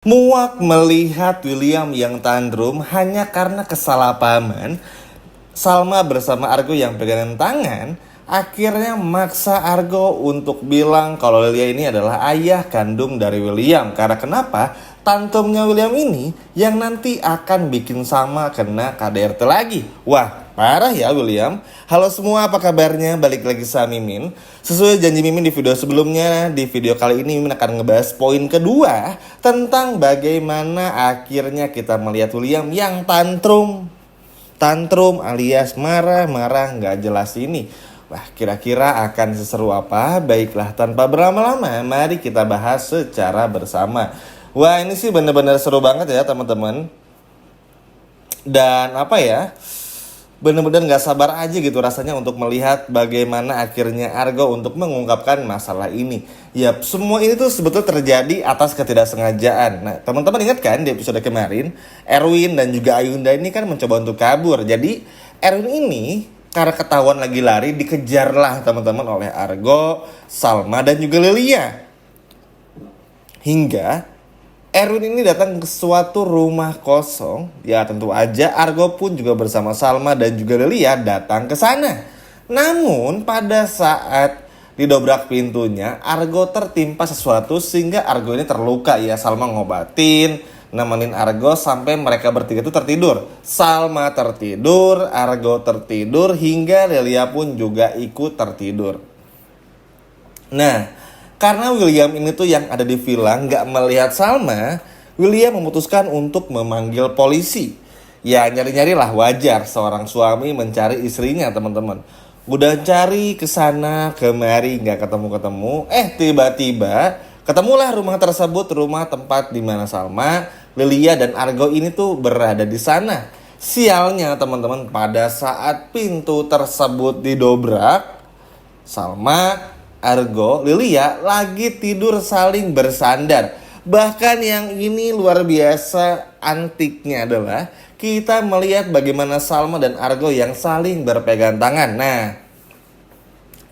Muak melihat William yang tantrum hanya karena kesalahpahaman. Salma bersama Argo yang pegangan tangan akhirnya maksa Argo untuk bilang kalau Lilia ini adalah ayah kandung dari William. Karena kenapa? Tantrumnya William ini yang nanti akan bikin Salma kena KDRT lagi. Wah, parah ya William. Halo semua, apa kabarnya? Balik lagi sama Mimin. Sesuai janji Mimin di video sebelumnya, di video kali ini Mimin akan ngebahas poin kedua tentang bagaimana akhirnya kita melihat William yang tantrum alias marah-marah gak jelas ini. Wah, kira-kira akan seseru apa? Baiklah, tanpa berlama-lama, mari kita bahas secara bersama. Wah, ini sih bener-bener seru banget ya teman-teman. Dan apa ya, bener-bener gak sabar aja gitu rasanya untuk melihat bagaimana akhirnya Argo untuk mengungkapkan masalah ini. Yap, semua ini tuh sebetulnya terjadi atas ketidaksengajaan. Nah, teman-teman ingat kan di episode kemarin, Erwin dan juga Ayunda ini kan mencoba untuk kabur. Jadi, Erwin ini karena ketahuan lagi lari dikejarlah teman-teman oleh Argo, Salma dan juga Lilia. Hingga Erwin ini datang ke suatu rumah kosong. Ya tentu aja Argo pun juga bersama Salma dan juga Lilia datang ke sana. Namun pada saat didobrak pintunya, Argo tertimpa sesuatu sehingga Argo ini terluka. Ya, Salma ngobatin, nemenin Argo sampai mereka bertiga itu tertidur. Salma tertidur, Argo tertidur, hingga Lilia pun juga ikut tertidur. Nah, karena William ini tuh yang ada di villa nggak melihat Salma, William memutuskan untuk memanggil polisi. Ya, nyari-nyari lah, wajar seorang suami mencari istrinya teman-teman. Udah cari kesana kemari nggak ketemu-ketemu. Tiba-tiba ketemulah rumah tersebut, rumah tempat di mana Salma, Lilia dan Argo ini tuh berada di sana. Sialnya teman-teman, pada saat pintu tersebut didobrak, Salma, Argo, Lilia lagi tidur saling bersandar. Bahkan yang ini luar biasa antiknya adalah kita melihat bagaimana Salma dan Argo yang saling berpegang tangan. Nah,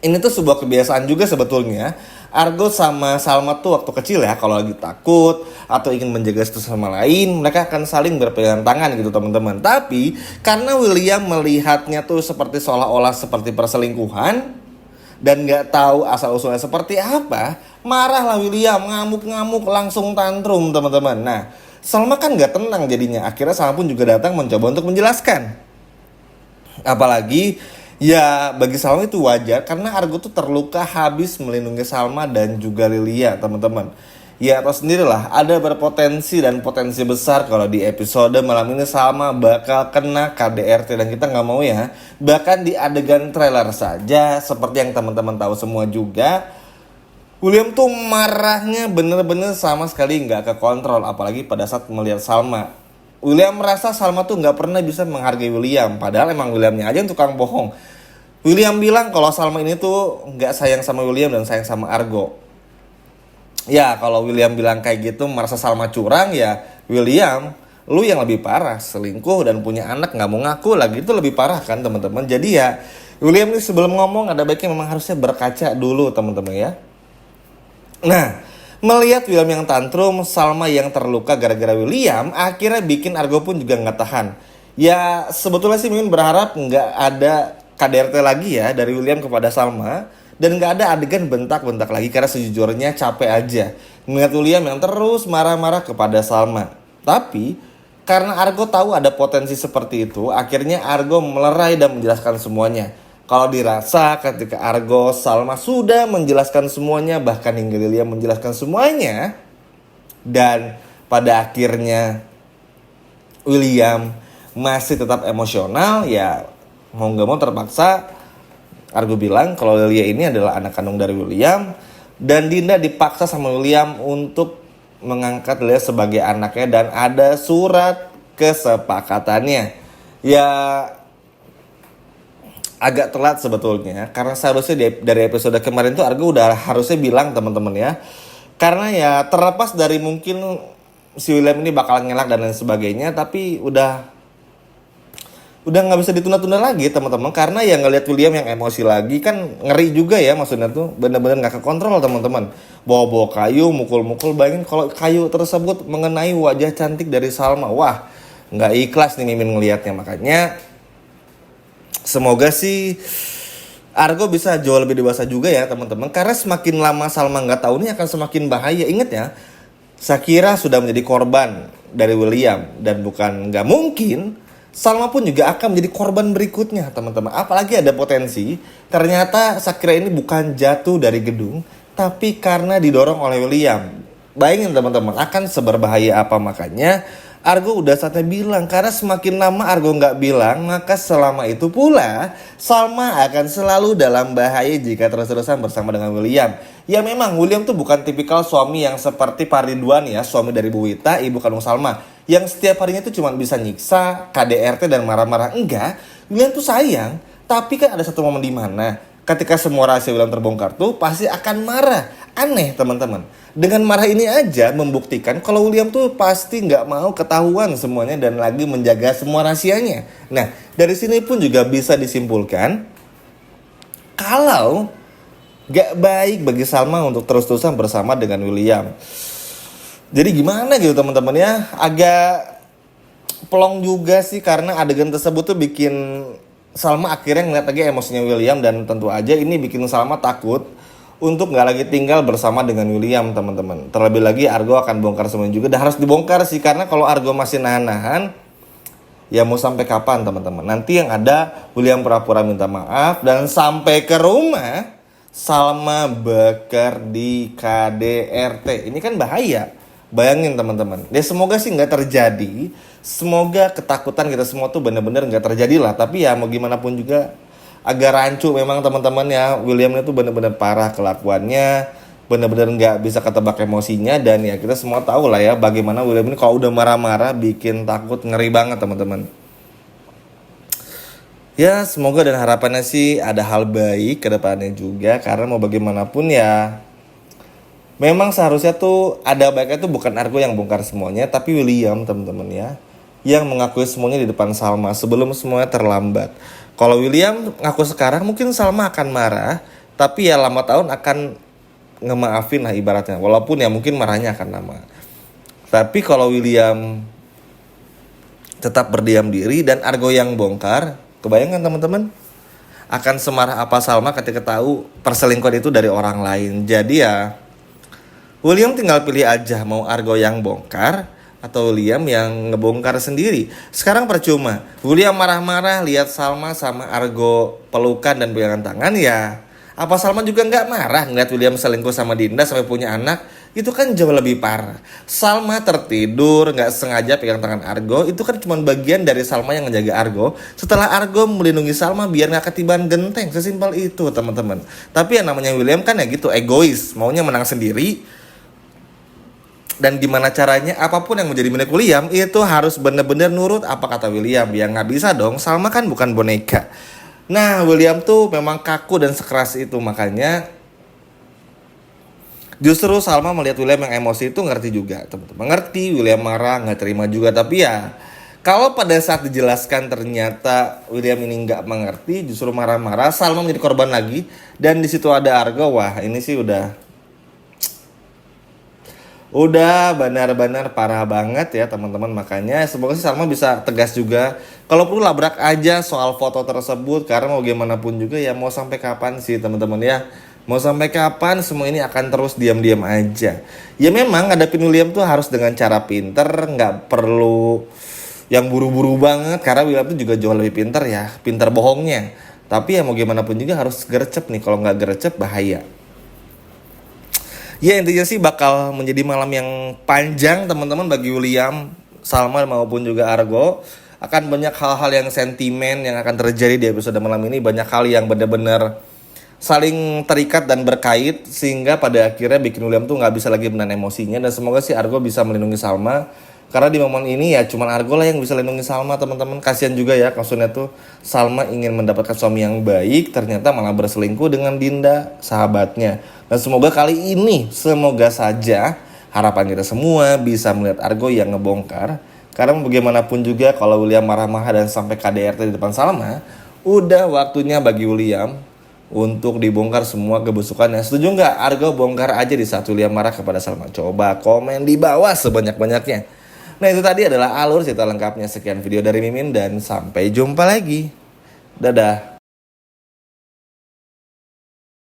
ini tuh sebuah kebiasaan juga sebetulnya. Argo sama Salma tuh waktu kecil ya, kalau lagi takut atau ingin menjaga satu sama lain, mereka akan saling berpegang tangan gitu teman-teman. Tapi karena William melihatnya tuh seperti seolah-olah seperti perselingkuhan dan gak tahu asal usulnya seperti apa, marahlah William, ngamuk-ngamuk, langsung tantrum teman-teman. Nah, Salma kan gak tenang jadinya. Akhirnya Salma pun juga datang mencoba untuk menjelaskan. Apalagi ya bagi Salma itu wajar karena Argo tuh terluka habis melindungi Salma dan juga Lilia teman-teman. Ya tahu sendirilah, ada berpotensi dan potensi besar kalau di episode malam ini Salma bakal kena KDRT dan kita nggak mau ya. Bahkan di adegan trailer saja, seperti yang teman-teman tahu semua juga, William tuh marahnya bener-bener sama sekali nggak kekontrol, apalagi pada saat melihat Salma. William merasa Salma tuh nggak pernah bisa menghargai William, padahal emang Williamnya aja yang tukang bohong. William bilang kalau Salma ini tuh nggak sayang sama William dan sayang sama Argo. Ya kalau William bilang kayak gitu merasa Salma curang, ya William, lu yang lebih parah, selingkuh dan punya anak gak mau ngaku lagi, itu lebih parah kan teman-teman. Jadi ya William ini sebelum ngomong ada baiknya memang harusnya berkaca dulu teman-teman ya. Nah, melihat William yang tantrum, Salma yang terluka gara-gara William, akhirnya bikin Argo pun juga gak tahan. Ya sebetulnya sih Mimin berharap gak ada KDRT lagi ya dari William kepada Salma. Dan gak ada adegan bentak-bentak lagi karena sejujurnya capek aja melihat William yang terus marah-marah kepada Salma. Tapi karena Argo tahu ada potensi seperti itu, akhirnya Argo melerai dan menjelaskan semuanya. Kalau dirasa ketika Argo, Salma sudah menjelaskan semuanya, bahkan hingga William menjelaskan semuanya, dan pada akhirnya William masih tetap emosional, ya mau gak mau terpaksa Argo bilang kalau Lilia ini adalah anak kandung dari William, dan Dinda dipaksa sama William untuk mengangkat Lilia sebagai anaknya dan ada surat kesepakatannya. Ya agak telat sebetulnya karena seharusnya dari episode kemarin tuh Argo udah harusnya bilang teman-teman ya. Karena ya terlepas dari mungkin si William ini bakal ngelak dan lain sebagainya, tapi udah nggak bisa ditunda-tunda lagi teman-teman, karena yang ngelihat William yang emosi lagi kan ngeri juga ya, maksudnya tuh bener-bener nggak kekontrol teman-teman. bawa-bawa kayu, mukul-mukul. Bayangin kalau kayu tersebut mengenai wajah cantik dari Salma. Wah, nggak ikhlas nih Mimin ngelihatnya. Makanya semoga sih Argo bisa jauh lebih dewasa juga ya teman-teman. Karena semakin lama Salma nggak tahu nih akan semakin bahaya. Ingat ya, Shakira sudah menjadi korban dari William. Dan bukan nggak mungkin Salma pun juga akan menjadi korban berikutnya teman-teman. Apalagi ada potensi ternyata Shakira ini bukan jatuh dari gedung, tapi karena didorong oleh William. Bayangin teman-teman, akan seberbahaya apa. Makanya Argo udah saatnya bilang, karena semakin lama Argo nggak bilang, maka selama itu pula Salma akan selalu dalam bahaya jika terus-terusan bersama dengan William. Ya memang William tuh bukan tipikal suami yang seperti Pak Ridwan ya, suami dari Bu Wita, ibu kandung Salma, yang setiap harinya tuh cuma bisa nyiksa, KDRT dan marah-marah. Enggak, William tuh sayang, tapi kan ada satu momen di mana ketika semua rahasia William terbongkar tuh pasti akan marah. Aneh teman-teman. Dengan marah ini aja membuktikan kalau William tuh pasti nggak mau ketahuan semuanya dan lagi menjaga semua rahasianya. Nah, dari sini pun juga bisa disimpulkan kalau gak baik bagi Salma untuk terus-terusan bersama dengan William. Jadi gimana gitu teman-teman ya, agak plong juga sih karena adegan tersebut tuh bikin Salma akhirnya ngeliat lagi emosinya William. Dan tentu aja ini bikin Salma takut untuk gak lagi tinggal bersama dengan William teman-teman. Terlebih lagi Argo akan bongkar semuanya juga. Dan harus dibongkar sih, karena kalau Argo masih nahan-nahan, ya mau sampai kapan teman-teman. Nanti yang ada William pura-pura minta maaf, dan sampai ke rumah Salma beker di KDRT. Ini kan bahaya. Bayangin teman-teman. Ya semoga sih gak terjadi. Semoga ketakutan kita semua tuh bener-bener gak terjadi lah. Tapi ya mau gimana pun juga agak rancu memang teman-teman ya. William itu benar-benar parah kelakuannya, benar-benar nggak bisa ketebak emosinya. Dan ya kita semua tahu lah ya bagaimana William ini kalau udah marah-marah bikin takut, ngeri banget teman-teman. Ya semoga dan harapannya sih ada hal baik ke depannya juga. Karena mau bagaimanapun ya memang seharusnya tuh ada baiknya tuh bukan Argo yang bongkar semuanya, tapi William teman-teman ya, yang mengakui semuanya di depan Salma sebelum semuanya terlambat. Kalau William ngaku sekarang mungkin Salma akan marah, tapi ya lama tahun akan ngemaafin lah ibaratnya. Walaupun ya mungkin marahnya akan lama. Tapi kalau William tetap berdiam diri dan Argo yang bongkar, kebayangkan teman-teman? Akan semarah apa Salma ketika tahu perselingkuhan itu dari orang lain. Jadi ya William tinggal pilih aja mau Argo yang bongkar atau William yang ngebongkar sendiri. Sekarang percuma William marah-marah lihat Salma sama Argo pelukan dan pegangan tangan. Ya apa Salma juga nggak marah ngeliat William selingkuh sama Dinda sampai punya anak? Itu kan jauh lebih parah. Salma tertidur nggak sengaja pegang tangan Argo, itu kan cuma bagian dari Salma yang ngejaga Argo. Setelah Argo melindungi Salma biar nggak ketiban genteng, sesimpel itu teman-teman. Tapi yang namanya William kan ya gitu, egois, maunya menang sendiri. Dan gimana caranya, apapun yang menjadi milik William itu harus benar-benar nurut apa kata William. Ya nggak bisa dong, Salma kan bukan boneka. Nah William tuh memang kaku dan sekeras itu. Makanya justru Salma melihat William yang emosi itu ngerti juga teman-teman. Ngerti William marah, nggak terima juga. Tapi ya kalau pada saat dijelaskan ternyata William ini nggak mengerti, justru marah-marah, Salma menjadi korban lagi. Dan di situ ada Argo. Wah ini sih udah benar-benar parah banget ya teman-teman. Makanya semoga sih Salma bisa tegas juga. Kalau perlu labrak aja soal foto tersebut. Karena mau gimana pun juga ya mau sampai kapan sih teman-teman ya. Mau sampai kapan semua ini akan terus diam-diam aja. Ya memang ngadepin William tuh harus dengan cara pinter. Gak perlu yang buru-buru banget. Karena William tuh juga jauh lebih pinter ya. Pinter bohongnya. Tapi ya mau gimana pun juga harus gercep nih. Kalau gak gercep bahaya. Ya intinya sih bakal menjadi malam yang panjang teman-teman bagi William, Salma maupun juga Argo. Akan banyak hal-hal yang sentimen yang akan terjadi di episode malam ini. Banyak hal yang benar-benar saling terikat dan berkait. Sehingga pada akhirnya bikin William tuh gak bisa lagi menahan emosinya. Dan semoga sih Argo bisa melindungi Salma. Karena di momen ini ya cuman Argo lah yang bisa lindungi Salma teman-teman. Kasian juga ya maksudnya tuh Salma ingin mendapatkan suami yang baik, ternyata malah berselingkuh dengan Dinda sahabatnya. Dan semoga kali ini, semoga saja harapan kita semua bisa melihat Argo yang ngebongkar. Karena bagaimanapun juga kalau William marah-marah dan sampai KDRT di depan Salma, udah waktunya bagi William untuk dibongkar semua kebusukannya. Setuju nggak? Argo bongkar aja di saat William marah kepada Salma. Coba komen di bawah sebanyak-banyaknya. Nah itu tadi adalah alur cerita lengkapnya. Sekian video dari Mimin dan sampai jumpa lagi. Dadah.